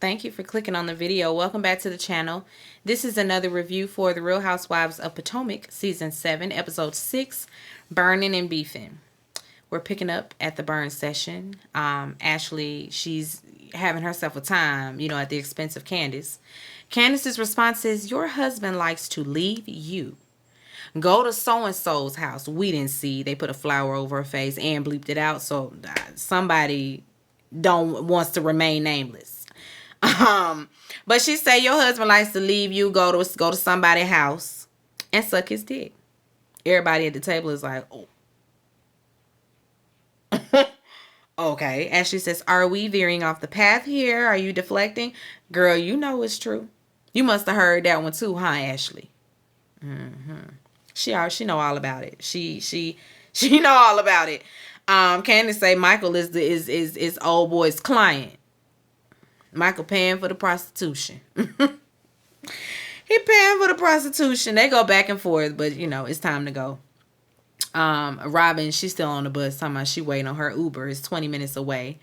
Thank you for clicking on the video. Welcome back to the channel. This is another review for The Real Housewives of Potomac, Season 7, Episode 6, Burnin and Beefin. We're picking up at the burn session. Ashley, she's having herself a time, at the expense of Candace. Candace's response is, your husband likes to leave you. Go to so-and-so's house. We didn't see. They put a flower over her face and bleeped it out. So somebody wants to remain nameless. But she say your husband likes to leave you, go to somebody's house and suck his dick. Everybody at the table is like, oh. Okay. Ashley says, are we veering off the path here? Are you deflecting? Girl, you know it's true. You must have heard that one too, huh, Ashley? She know all about it. She know all about it. Candace say Michael is old boy's client. Michael paying for the prostitution. He paying for the prostitution. They go back and forth, but it's time to go. Robin, she's still on the bus talking about she waiting on her Uber. It's 20 minutes away.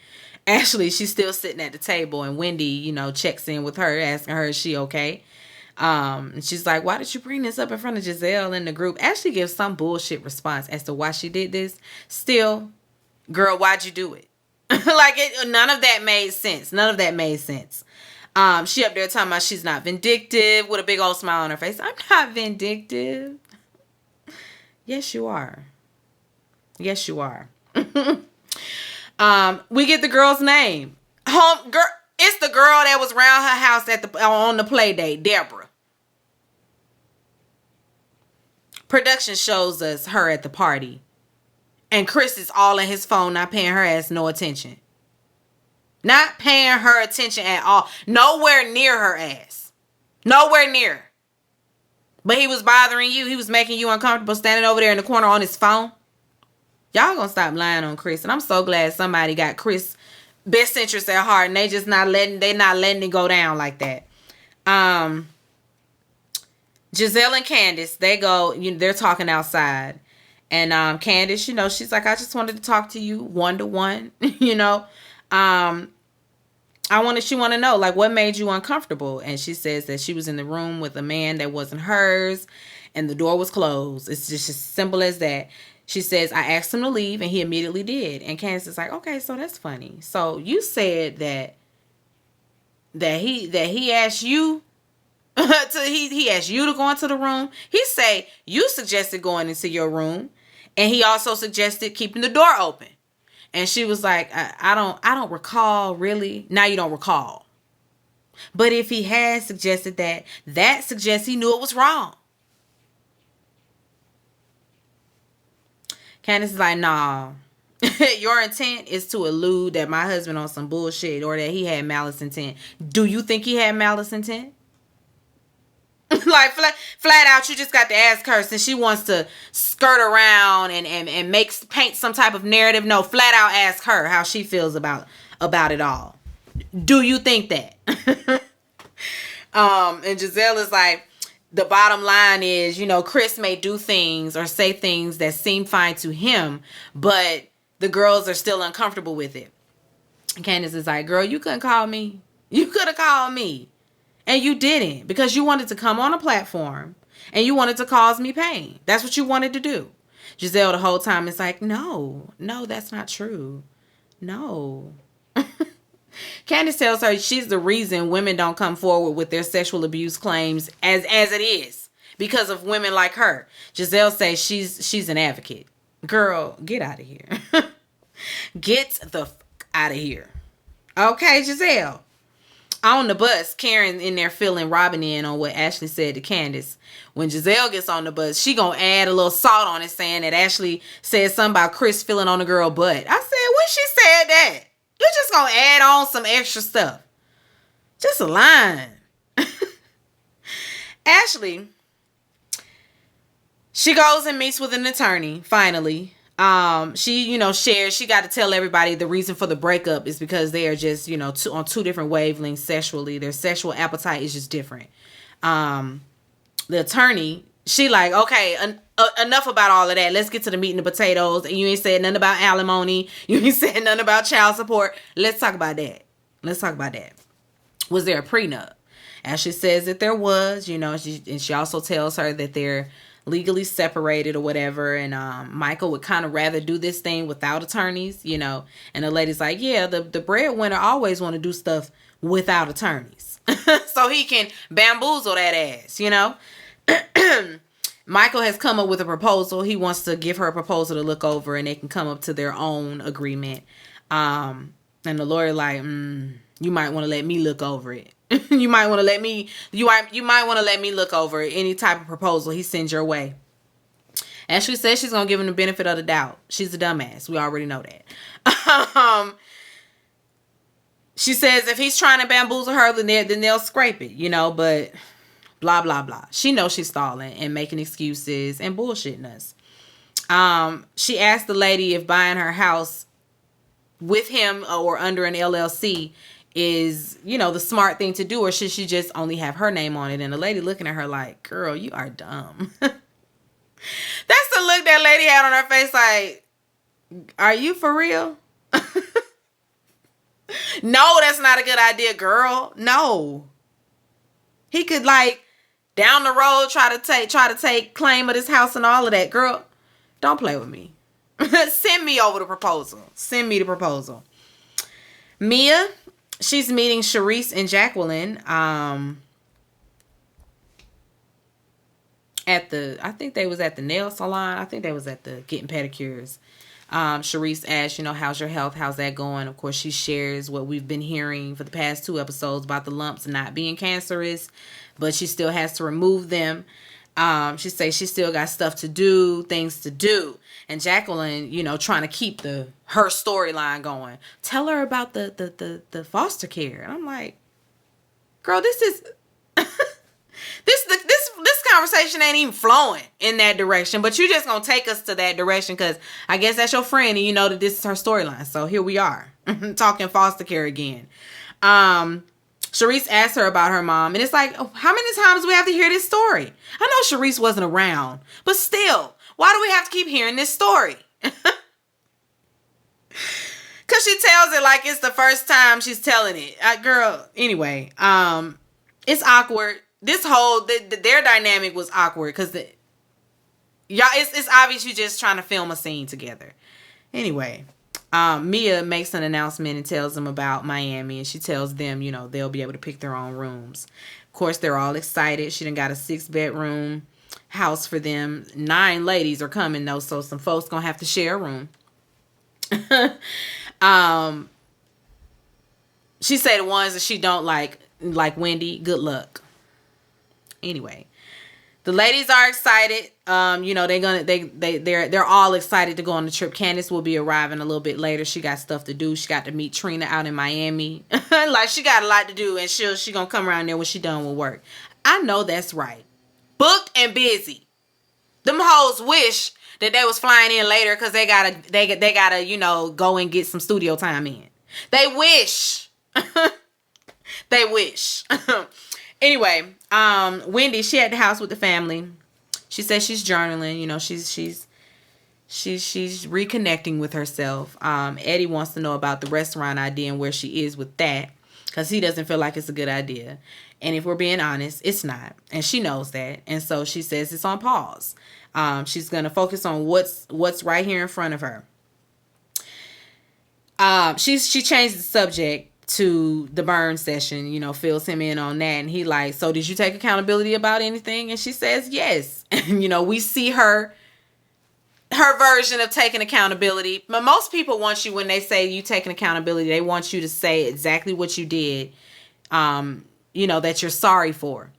Ashley, she's still sitting at the table, and Wendy, checks in with her, asking her, is she okay? And she's like, why did you bring this up in front of Giselle in the group? Ashley gives some bullshit response as to why she did this. Still, girl, why'd you do it? None of that made sense. She up there talking about she's not vindictive with a big old smile on her face. I'm not vindictive. Yes, you are. Yes, you are. We get the girl's name. Home girl. It's the girl that was around her house on the play date, Deborah. Production shows us her at the party. And Chris is all in his phone, not paying her ass no attention. Not paying her attention at all. Nowhere near her ass. Nowhere near. But he was bothering you. He was making you uncomfortable standing over there in the corner on his phone. Y'all gonna stop lying on Chris. And I'm so glad somebody got Chris' best interest at heart. And they not letting it go down like that. Giselle and Candace, they're talking outside. And Candace, she's like, I just wanted to talk to you one-to-one. She want to know, like, what made you uncomfortable? And she says that she was in the room with a man that wasn't hers and the door was closed. It's just as simple as that. She says, I asked him to leave and he immediately did. And Candace is like, okay, so that's funny. So you said that he asked you he asked you to go into the room. He say you suggested going into your room, and he also suggested keeping the door open. And she was like, I don't recall, really. Now you don't recall. But if he had suggested that suggests he knew it was wrong. Candace is like, nah. Your intent is to allude that my husband on some bullshit or that he had malice intent. Do you think he had malice intent? Like flat out, you just got to ask her, since she wants to skirt around and paint some type of narrative. No, flat out ask her how she feels about it all. Do you think that? And Giselle is like, the bottom line is, Chris may do things or say things that seem fine to him, but the girls are still uncomfortable with it. And Candace is like, girl, you couldn't call me. You could have called me. And you didn't, because you wanted to come on a platform and you wanted to cause me pain. That's what you wanted to do. Giselle the whole time is like, no, that's not true. No. Candace tells her she's the reason women don't come forward with their sexual abuse claims as it is, because of women like her. Giselle says she's an advocate. Girl, get out of here. Get the fuck out of here. Okay, Giselle. On the bus, Karen in there filling Robin in on what Ashley said to Candace. When Giselle gets on the bus, she gonna add a little salt on it, saying that Ashley said something about Chris feeling on the girl butt. I said, when she said that? You just gonna add on some extra stuff. Just a line. Ashley, she goes and meets with an attorney, finally. She, shares, she got to tell everybody the reason for the breakup is because they are just, on two different wavelengths sexually. Their sexual appetite is just different. The attorney, she like, okay, enough about all of that. Let's get to the meat and the potatoes. And you ain't said nothing about alimony. You ain't said nothing about child support. Let's talk about that. Was there a prenup? Ashley says that there was, and she also tells her that they're legally separated or whatever. And Michael would kind of rather do this thing without attorneys, And the lady's like, yeah, the breadwinner always want to do stuff without attorneys. So he can bamboozle that ass, Michael has come up with a proposal. He wants to give her a proposal to look over and they can come up to their own agreement. And the lawyer like, you might want to let me look over it. You might want to let me look over any type of proposal he sends your way. Ashley says she's going to give him the benefit of the doubt. She's a dumbass. We already know that. She says if he's trying to bamboozle her, then they'll scrape it, but blah, blah, blah. She knows she's stalling and making excuses and bullshitting us. She asked the lady if buying her house with him or under an LLC is, the smart thing to do, or should she just only have her name on it? And the lady looking at her like, girl, you are dumb. That's the look that lady had on her face like, are you for real? No, that's not a good idea, girl. No. He could down the road try to take claim of this house and all of that. Girl, don't play with me. Send me over the proposal. Send me the proposal. Mia, she's meeting Sharice and Jacqueline I think they was at the nail salon. I think they was at the getting pedicures. Sharice asks, how's your health? How's that going? Of course, she shares what we've been hearing for the past 2 episodes about the lumps not being cancerous, but she still has to remove them. She says she still got stuff to do, things to do. And Jacqueline, trying to keep her storyline going. Tell her about the foster care. And I'm like, girl, this is this conversation ain't even flowing in that direction. But you just gonna take us to that direction because I guess that's your friend and you know that this is her storyline. So here we are talking foster care again. Sharice asked her about her mom, and it's like, oh, how many times do we have to hear this story? I know Sharice wasn't around, but still, why do we have to keep hearing this story? Because she tells it like it's the first time she's telling it. Girl, anyway, it's awkward. This whole, their dynamic was awkward because it's obvious you're just trying to film a scene together. Anyway. Mia makes an announcement and tells them about Miami, and she tells them, they'll be able to pick their own rooms. Of course, they're all excited. She done got a 6-bedroom house for them. 9 ladies are coming though, so some folks gonna have to share a room. She said the ones that she don't like Wendy, good luck. Anyway. The ladies are excited. They're all excited to go on the trip. Candace will be arriving a little bit later. She got stuff to do. She got to meet Trina out in Miami. She got a lot to do, and she gonna come around there when she done with work. I know that's right. Booked and busy. Them hoes wish that they was flying in later because they gotta go and get some studio time in. They wish. They wish. Anyway, Wendy, she at the house with the family. She says she's journaling. She's reconnecting with herself. Eddie wants to know about the restaurant idea and where she is with that, because he doesn't feel like it's a good idea. And if we're being honest, it's not, and she knows that. And so she says it's on pause. She's gonna focus on what's right here in front of her. She changed the subject to the burn session, fills him in on that, and he like, so did you take accountability about anything? And she says yes. And we see her version of taking accountability. But most people want you, when they say you taking accountability, they want you to say exactly what you did, that you're sorry for.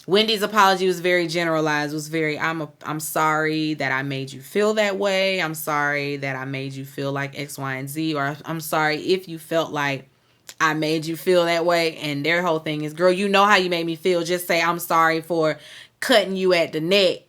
Wendy's apology was very generalized. It was very, I'm sorry that I made you feel that way. I'm sorry that I made you feel like X, Y, and Z. Or I'm sorry if you felt like I made you feel that way. And their whole thing is, girl, you know how you made me feel. Just say, I'm sorry for cutting you at the neck.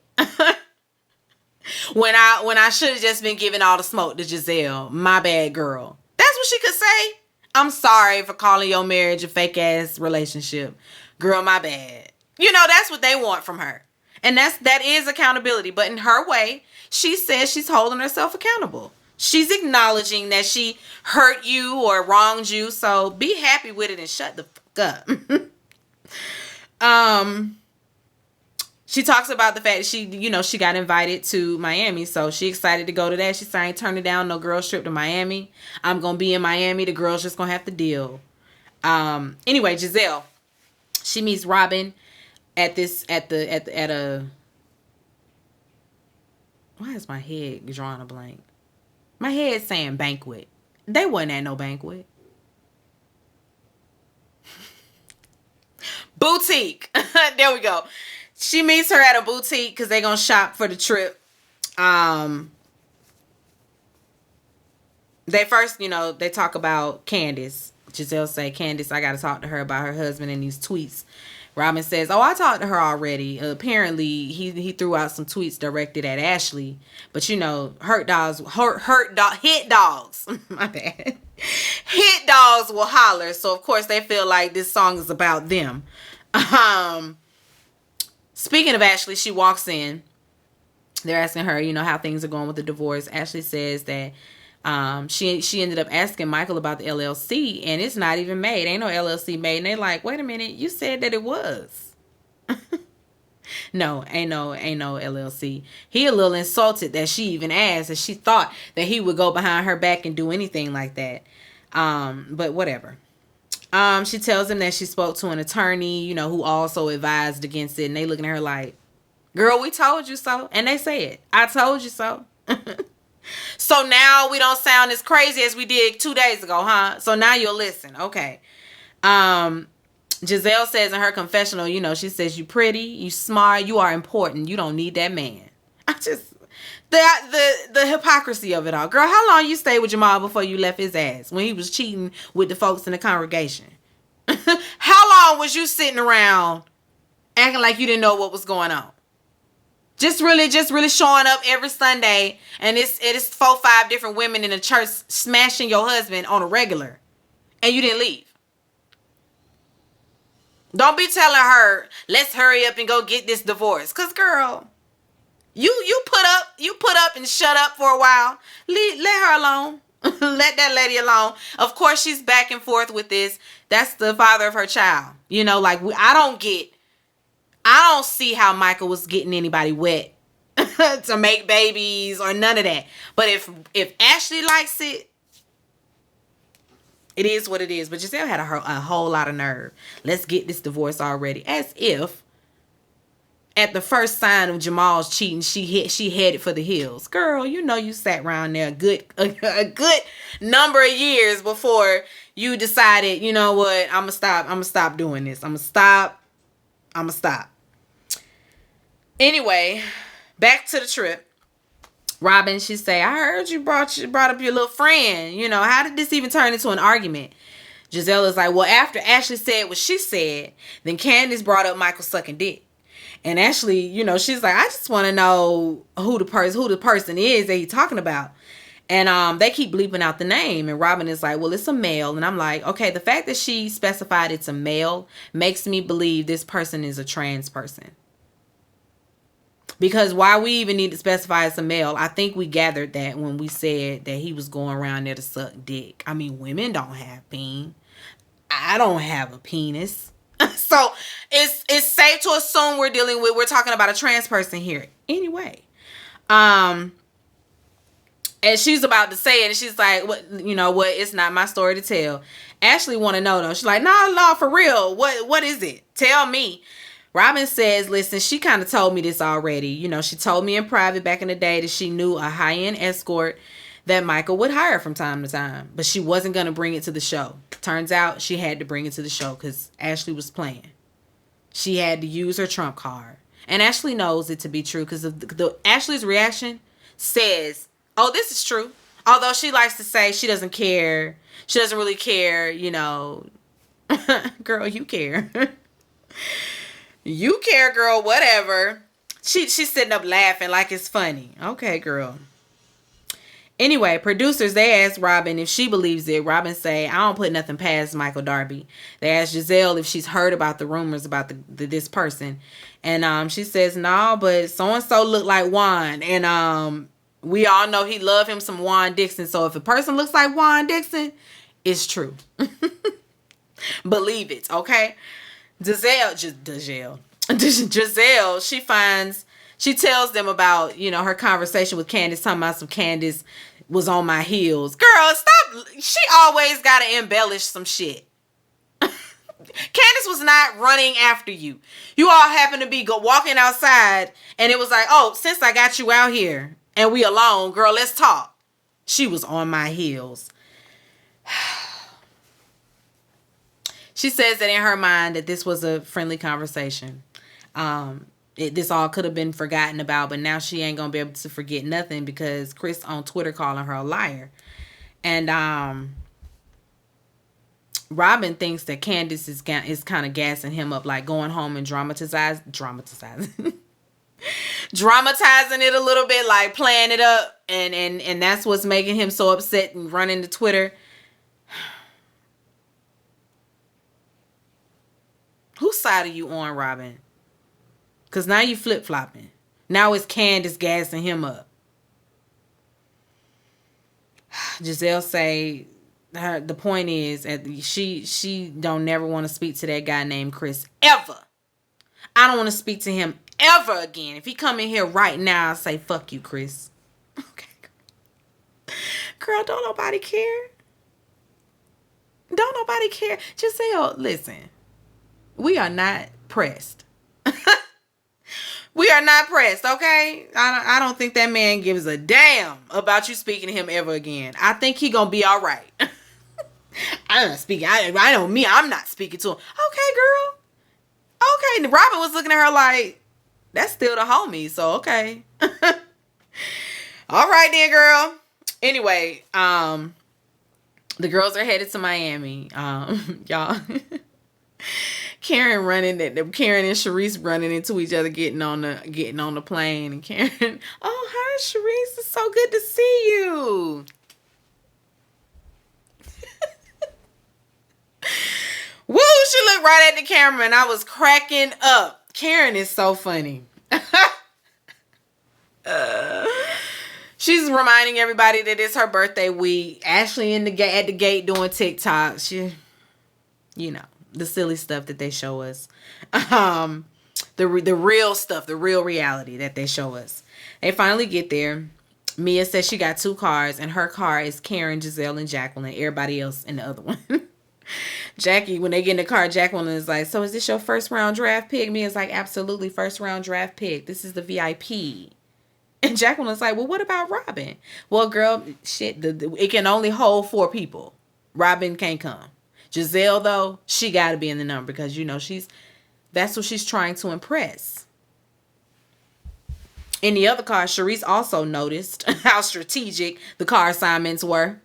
when I should have just been giving all the smoke to Giselle. My bad, girl. That's what she could say. I'm sorry for calling your marriage a fake ass relationship. Girl, my bad. That's what they want from her. And that is accountability. But in her way, she says she's holding herself accountable. She's acknowledging that she hurt you or wronged you. So be happy with it and shut the fuck up. She talks about the fact that she got invited to Miami. So she excited to go to that. She said, I ain't turning down no girls trip to Miami. I'm going to be in Miami. The girls just going to have to deal. Anyway, Giselle, she meets Robin at a, why is my head drawing a blank? My head's saying banquet. They wasn't at no banquet. Boutique. There we go. She meets her at a boutique because they're going to shop for the trip. They first, they talk about Candace. Giselle say, Candace, I got to talk to her about her husband and these tweets. Robin says, oh, I talked to her already. Apparently, he threw out some tweets directed at Ashley. But, hit dogs. My bad. Hit dogs will holler. So, of course, they feel like this song is about them. Speaking of Ashley, she walks in. They're asking her, how things are going with the divorce. Ashley says that she ended up asking Michael about the LLC, and it's not even made. Ain't no LLC made. And they like, wait a minute, you said that it was. No, ain't no LLC. He a little insulted that she even asked, and she thought that he would go behind her back and do anything like that. But whatever. She tells him that she spoke to an attorney, who also advised against it, and they looking at her like, girl, we told you so. And they say it. I told you so. So now we don't sound as crazy as we did 2 days ago, huh? So now you'll listen. Okay. Giselle says in her confessional, she says, you pretty, you smart, you are important. You don't need that man. The hypocrisy of it all. Girl, how long you stayed with Jamal before you left his ass when he was cheating with the folks in the congregation? How long was you sitting around acting like you didn't know what was going on? Just really showing up every Sunday, and it is 4-5 different women in the church smashing your husband on a regular, and you didn't leave. Don't be telling her, let's hurry up and go get this divorce. Cause girl, you put up and shut up for a while. Let her alone. Let that lady alone. Of course, she's back and forth with this. That's the father of her child. I don't see how Michael was getting anybody wet to make babies or none of that. But if Ashley likes it, it is what it is. But Giselle had a whole lot of nerve. Let's get this divorce already. As if at the first sign of Jamal's cheating, she headed for the hills. Girl, you sat around there a good number of years before you decided, you know what, I'm gonna stop doing this. I'm gonna stop. Anyway, back to the trip. Robin, she say, I heard you brought up your little friend. How did this even turn into an argument? Giselle is like, well, after Ashley said what she said, then Candace brought up Michael sucking dick. And Ashley, she's like, I just want to know who the person is that he's talking about. And they keep bleeping out the name. And Robin is like, well, it's a male. And I'm like, okay, the fact that she specified it's a male makes me believe this person is a trans person. Because why we even need to specify it's a male, I think we gathered that when we said that he was going around there to suck dick. I mean, women don't have peen. I don't have a penis. So it's safe to assume we're talking about a trans person here. Anyway. And she's about to say it, and she's like, "What? It's not my story to tell." Ashley want to know though. She's like, "No, for real. What is it? Tell me." Robin says, "Listen, she kind of told me this already. She told me in private back in the day that she knew a high-end escort that Michael would hire from time to time, but she wasn't gonna bring it to the show. Turns out she had to bring it to the show because Ashley was playing. She had to use her trump card, and Ashley knows it to be true because the Ashley's reaction says." Oh, this is true. Although she likes to say she doesn't care. She doesn't really care, Girl, you care. You care, girl, whatever. She's sitting up laughing like it's funny. Okay, girl. Anyway, producers, they asked Robin if she believes it. Robin say, I don't put nothing past Michael Darby. They asked Giselle if she's heard about the rumors about this person. And she says, no, but so-and-so looked like Juan. And We all know he love him some Juan Dixon. So if a person looks like Juan Dixon, it's true. Believe it, okay? Giselle, she tells them about, her conversation with Candace, talking about some Candace was on my heels. Girl, stop. She always got to embellish some shit. Candace was not running after you. You all happened to be walking outside, and it was like, oh, since I got you out here and we alone, girl, let's talk. She was on my heels. She says that in her mind that this was a friendly conversation. This all could have been forgotten about, but now she ain't gonna be able to forget nothing because Chris on Twitter calling her a liar. And Robin thinks that Candace is kind of gassing him up, like going home and dramatizing it a little bit, like playing it up, and that's what's making him so upset and running to Twitter. Whose side are you on, Robin? Because now you flip-flopping. Now it's Candace gassing him up. Giselle say the point is she don't never want to speak to that guy named Chris ever. I don't want to speak to him ever again. If he come in here right now, I'll say fuck you, Chris. Okay. Girl, don't nobody care. Don't nobody care. Giselle, listen. We are not pressed. We are not pressed, okay? I don't think that man gives a damn about you speaking to him ever again. I think he gonna be all right. I'm not speaking. I know me. I'm not speaking to him. Okay, girl. Okay. Robin was looking at her like, that's still the homie. So okay. All right then, girl. Anyway, the girls are headed to Miami. Y'all. Karen and Sharice running into each other, getting on the plane, and Karen, oh hi Sharice, it's so good to see you. Woo, she looked right at the camera and I was cracking up. Karen is so funny. She's reminding everybody that it's her birthday week. Ashley at the gate doing TikTok. She, the silly stuff that they show us. The real stuff, the real reality that they show us. They finally get there. Mia says she got 2 cars, and her car is Karen, Giselle, and Jacqueline. Everybody else in the other one. Jackie, when they get in the car, Jacqueline is like, so is this your first round draft pick? Mia's like, absolutely, first round draft pick. This is the VIP. And Jacqueline's like, well, what about Robin? Well, girl, shit, it can only hold 4 people. Robin can't come. Giselle, though, she got to be in the number because, that's what she's trying to impress. In the other car, Sharice also noticed how strategic the car assignments were.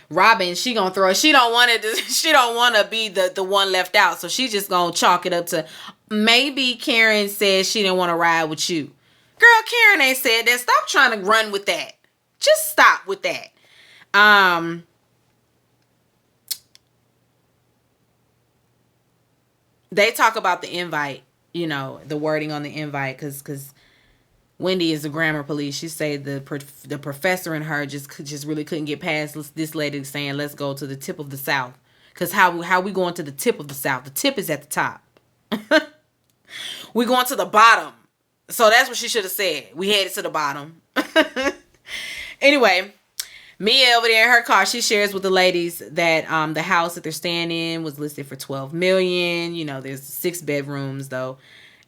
Robin, she don't want to be the one left out, so she's just gonna chalk it up to maybe Karen said she didn't want to ride with you. Girl, Karen ain't said that. Stop trying to run with that. Just stop with that. They talk about the invite, the wording on the invite, because Wendy is the grammar police. She said the professor and her just really couldn't get past this lady saying, let's go to the tip of the South. Because how we going to the tip of the South? The tip is at the top. We going to the bottom. So that's what she should have said. We headed to the bottom. Anyway, Mia over there in her car, she shares with the ladies that the house that they're staying in was listed for $12 million. There's 6 bedrooms though.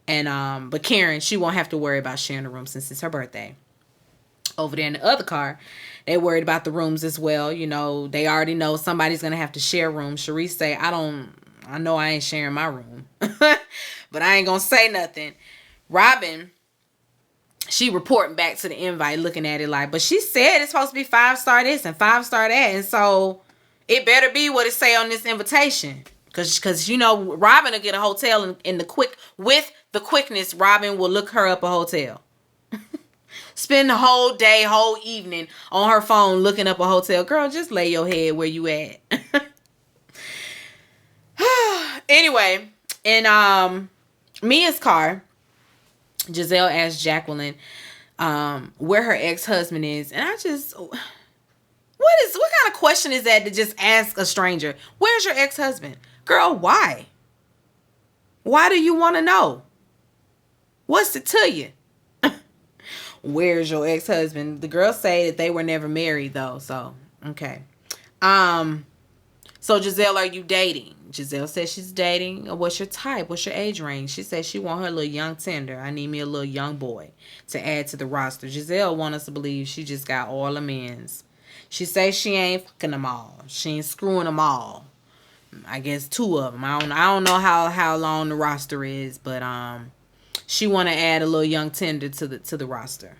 And but Karen, she won't have to worry about sharing a room since it's her birthday. Over there in the other car, they're worried about the rooms as well. They already know somebody's gonna have to share rooms. Sharice say, I know I ain't sharing my room. But I ain't gonna say nothing. Robin, she reporting back to the invite, looking at it like, but she said it's supposed to be 5-star this and 5-star that, and so it better be what it say on this invitation. Cause Robin will get a hotel in the quickness. Robin will look her up a hotel. Spend the whole day, whole evening on her phone looking up a hotel. Girl, just lay your head where you at. Anyway, in Mia's car, Giselle asked Jacqueline, where her ex-husband is. And I just, what kind of question is that to just ask a stranger? Where's your ex-husband? Girl, why? Why do you want to know? What's it to you? Where's your ex-husband? The girls say that they were never married though. So, okay. So Giselle, are you dating? Giselle says she's dating. What's your type? What's your age range? She says she want her little young tender. I need me a little young boy to add to the roster. Giselle want us to believe she just got all the men's. She says she ain't fucking them all. She ain't screwing them all. I guess 2 of them. I don't know how long the roster is, but she want to add a little young tender to the roster.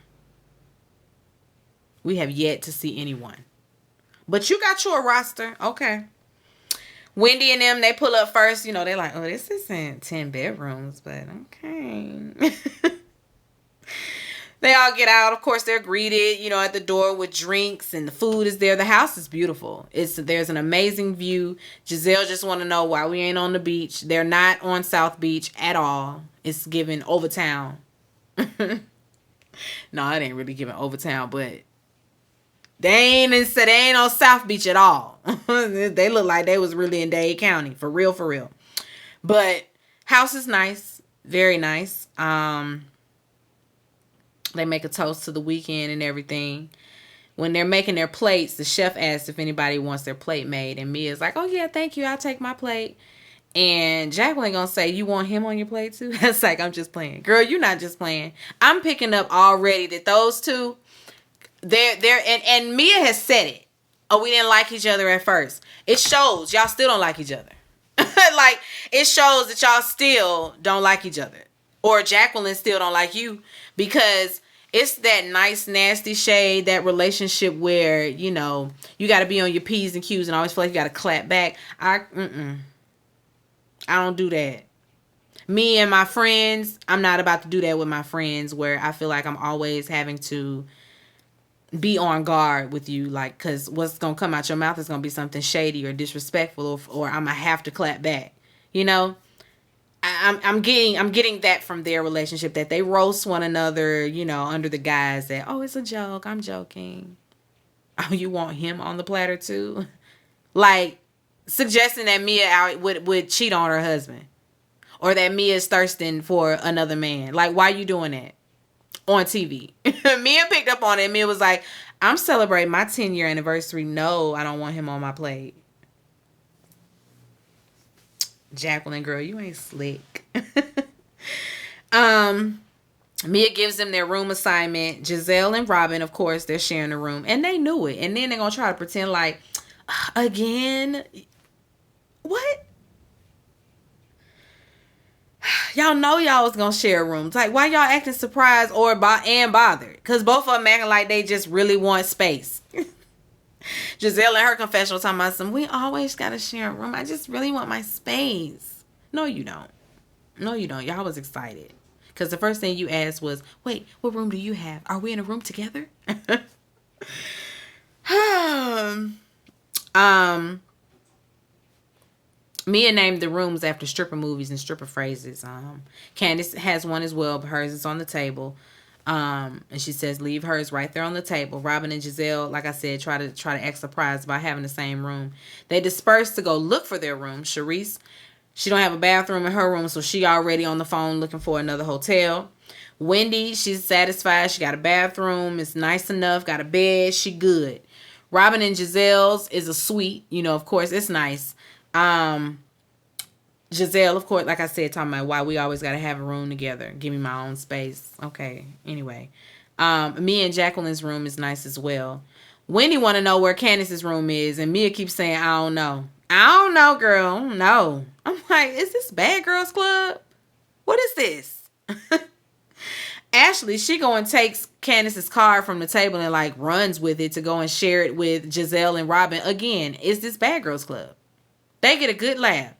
We have yet to see anyone. But you got your roster. Okay. Wendy and them, they pull up first. You know, they're like, oh, this isn't 10 bedrooms, but okay. They all get out. Of course, they're greeted, you know, at the door with drinks and the food is there. The house is beautiful. There's an amazing view. Giselle just want to know why we ain't on the beach. They're not on South Beach at all. It's given Overtown. No, it ain't really giving Overtown, but they ain't on South Beach at all. They look like they was really in Dade County. For real, for real. But house is nice. Very nice. They make a toast to the weekend and everything. When they're making their plates, the chef asks if anybody wants their plate made. And Mia's like, oh, yeah, thank you. I'll take my plate. And Jacqueline gonna say, you want him on your plate too? That's like, I'm just playing. Girl, you're not just playing. I'm picking up already that those two, and Mia has said it. Oh, we didn't like each other at first. It shows. Y'all still don't like each other. Like, it shows that y'all still don't like each other. Or Jacqueline still don't like you. Because it's that nice, nasty shade, that relationship where, you know, you got to be on your P's and Q's and always feel like you got to clap back. I don't do that. Me and my friends, I'm not about to do that with my friends where I feel like I'm always having to be on guard with you, like, because what's going to come out your mouth is going to be something shady or disrespectful, or I'm going to have to clap back, you know? I'm getting that from their relationship, that they roast one another, you know, under the guise that, oh, it's a joke, I'm joking. Oh, you want him on the platter too? Like, suggesting that Mia would cheat on her husband, or that Mia is thirsting for another man. Like, why you doing that on TV? Mia picked up on it. Mia was like, I'm celebrating my 10-year anniversary. No, I don't want him on my plate. Jacqueline, girl, you ain't slick. Mia gives them their room assignment. Giselle and Robin, of course, they're sharing a room, and they knew it. And then they're gonna try to pretend like, again, what? Y'all know y'all was gonna share rooms. Like, why y'all acting surprised or bothered? Because both of them acting like they just really want space. Giselle in her confessional talking about some, we always gotta share a room. I just really want my space. No, you don't. No, you don't. Y'all was excited. Because the first thing you asked was, wait, what room do you have? Are we in a room together? Mia named the rooms after stripper movies and stripper phrases. Candace has one as well, but hers is on the table. And she says, leave hers right there on the table. Robin and Giselle, like I said, try to act surprised by having the same room. They disperse to go look for their room. Sharice, she don't have a bathroom in her room, so she already on the phone looking for another hotel. Wendy, she's satisfied. She got a bathroom. It's nice enough. Got a bed. She good. Robin and Giselle's is a suite. You know, of course, it's nice. Giselle, of course, like I said, talking about why we always got to have a room together. Give me my own space. Okay. Anyway. Me and Jacqueline's room is nice as well. Wendy want to know where Candace's room is, and Mia keeps saying, I don't know. I don't know, girl. No. I'm like, is this Bad Girls Club? What is this? Ashley, she go and takes Candace's card from the table and like runs with it to go and share it with Giselle and Robin. Again, is this Bad Girls Club? They get a good laugh.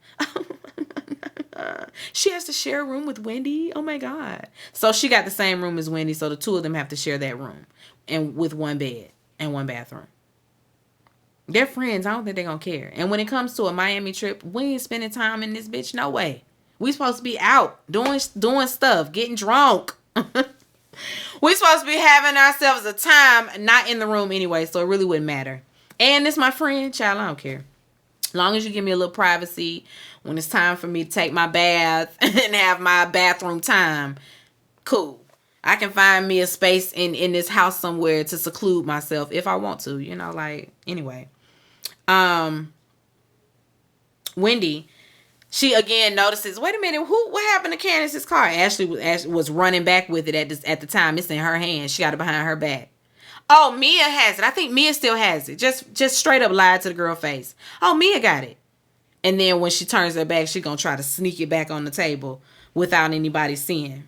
She has to share a room with Wendy. Oh my God. So she got the same room as Wendy. So the two of them have to share that room, and with one bed and one bathroom. They're friends. I don't think they're going to care. And when it comes to a Miami trip, we ain't spending time in this bitch. No way. We supposed to be out doing stuff, getting drunk. We supposed to be having ourselves a time, not in the room anyway, so it really wouldn't matter. And it's my friend, child, I don't care. As long as you give me a little privacy when it's time for me to take my bath and have my bathroom time, cool. I can find me a space in this house somewhere to seclude myself if I want to, like, anyway. Wendy, she again notices, wait a minute, what happened to Candace's car? Ashley was running back with it at the time. It's in her hand. She got it behind her back. Oh, Mia has it. I think Mia still has it. Just straight up lied to the girl face. Oh, Mia got it. And then when she turns her back, she gonna try to sneak it back on the table without anybody seeing.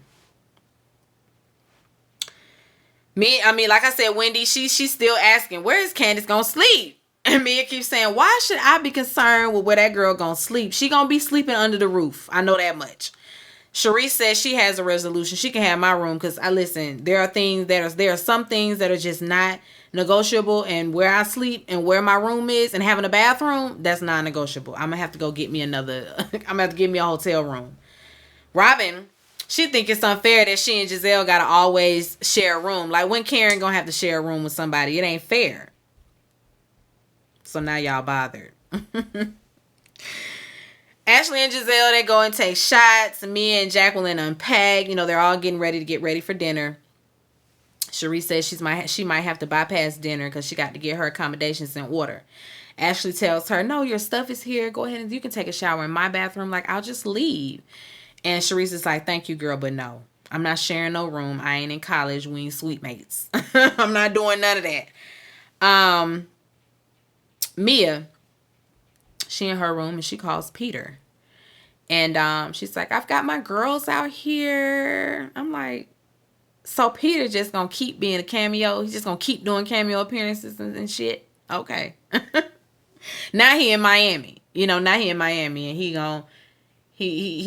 Like I said, Wendy, she's still asking, where is Candace gonna sleep? And Mia keeps saying, why should I be concerned with where that girl gonna sleep? She gonna be sleeping under the roof. I know that much. Sharice says she has a resolution. She can have my room because there are some things that are just not negotiable, and where I sleep and where my room is and having a bathroom, that's non-negotiable. I'm gonna have to go get me I'm gonna have to get me a hotel room. Robin, she think it's unfair that she and Giselle gotta always share a room. Like, when Karen gonna have to share a room with somebody? It ain't fair. So now y'all bothered. Ashley and Giselle, they go and take shots. Mia and Jacqueline unpack. They're all getting ready for dinner. Sharice says she might have to bypass dinner because she got to get her accommodations in order. Ashley tells her, no, your stuff is here. Go ahead and you can take a shower in my bathroom. Like, I'll just leave. And Sharice is like, thank you, girl, but no. I'm not sharing no room. I ain't in college. We ain't sweet mates. I'm not doing none of that. Mia, she in her room and she calls Peter. And she's like, I've got my girls out here. I'm like, so Peter just gonna keep being a cameo? He's just gonna keep doing cameo appearances and shit? Okay. Now he in Miami. Now he in Miami, and he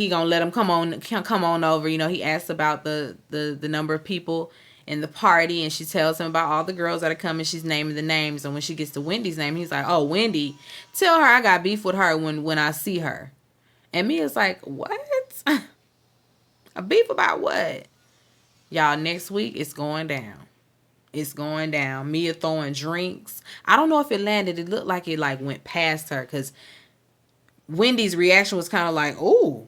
gonna let him come on over. He asks about the number of people in the party, and she tells him about all the girls that are coming. She's naming the names, and when she gets to Wendy's name, he's like, oh, Wendy, tell her I got beef with her when I see her. And Mia's like, what? A beef about what? Y'all, next week it's going down. It's going down. Mia throwing drinks. I don't know if it landed. It looked like it went past her, because Wendy's reaction was kind of like, ooh.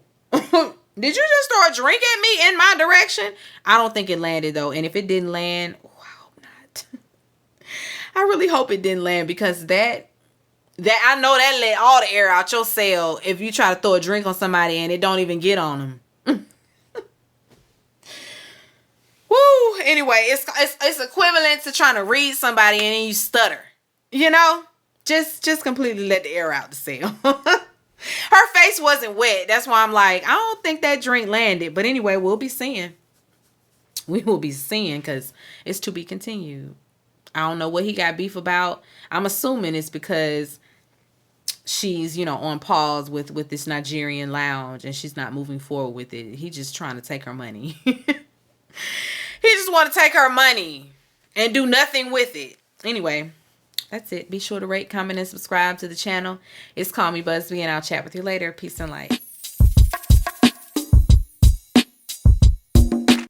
Did you just throw a drink at me in my direction? I don't think it landed, though. And if it didn't land, I hope not. I really hope it didn't land, because that I know that let all the air out your cell if you try to throw a drink on somebody and it don't even get on them. Woo! Anyway, it's equivalent to trying to read somebody and then you stutter. Just completely let the air out the cell. Her face wasn't wet. That's why I'm like, I don't think that drink landed. But anyway, we'll be seeing. We will be seeing, because it's to be continued. I don't know what he got beef about. I'm assuming it's because she's, on pause with this Nigerian lounge and she's not moving forward with it. He's just trying to take her money. He just want to take her money and do nothing with it. Anyway, that's it. Be sure to rate, comment, and subscribe to the channel. It's Call Me Busby, and I'll chat with you later. Peace and light.